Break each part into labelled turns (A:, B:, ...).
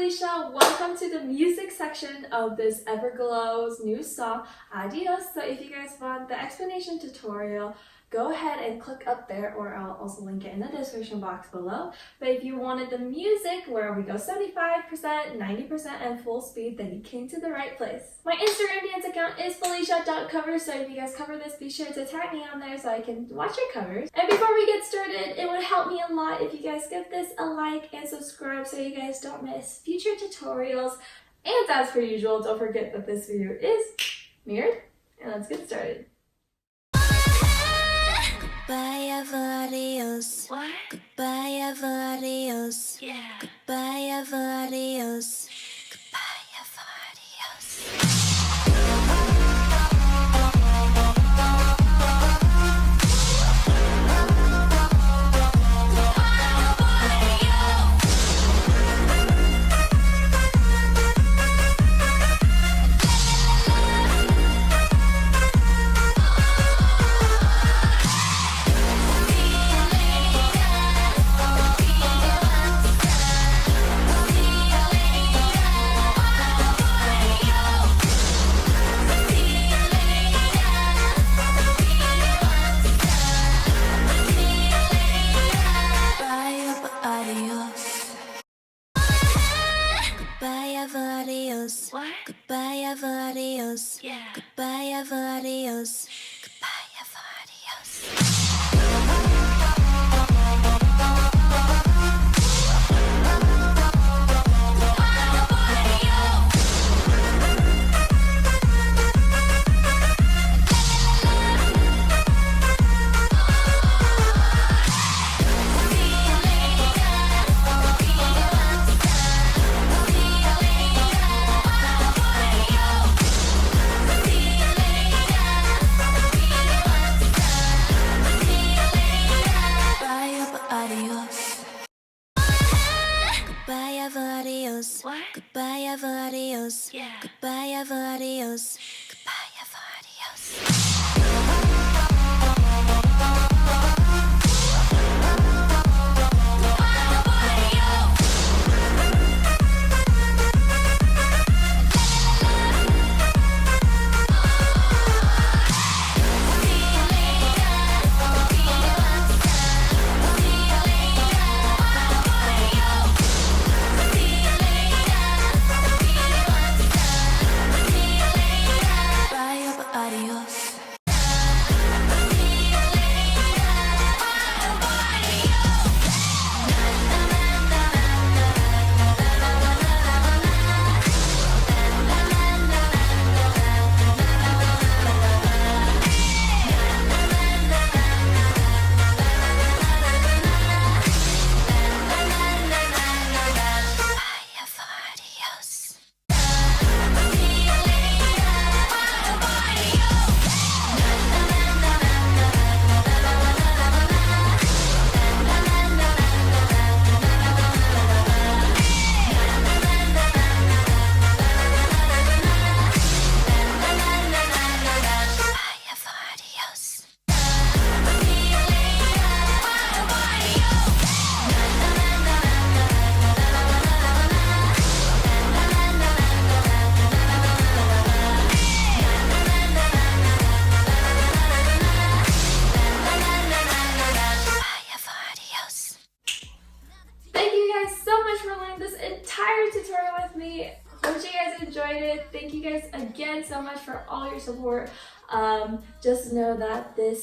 A: Felicia. Welcome to the music section of this Everglow's new song, Adios. So if you guys want the explanation tutorial, go ahead and click up there, or I'll also link it in the description box below. But if you wanted the music where we go 75%, 90% and full speed, then you came to the right place. My Instagram dance account is felicia.cover, so if you guys cover this, be sure to tag me on there so I can watch your covers. And before we get started, it would help me a lot if you guys give this a like and subscribe so you guys don't miss future tutorials. And as per usual, don't forget that this video is mirrored, and let's get started.
B: Goodbye, ever adios.
A: What?
B: Goodbye, ever adios.
A: Yeah.
B: Goodbye, ever adios. Goodbye, ever adios.
A: What?
B: Goodbye, ever adios.
A: Yeah.
B: Goodbye, ever adios. Goodbye, ever adios.
A: What?
B: Goodbye, ever adios.
A: Yeah.
B: Goodbye, ever adios. Goodbye, ever adios.
A: Entire tutorial with me. Hope you guys enjoyed it. Thank you guys again so much for all your support. Just know that the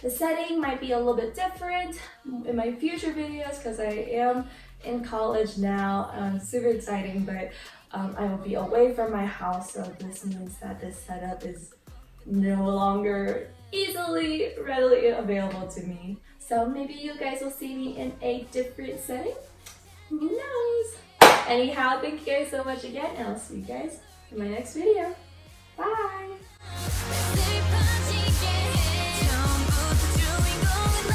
A: setting might be a little bit different in my future videos because I am in college now. Super exciting, but I will be away from my house, so this means that this setup is no longer readily available to me. So maybe you guys will see me in a different setting. Who knows? Anyhow, thank you guys so much again, and I'll see you guys in my next video. Bye!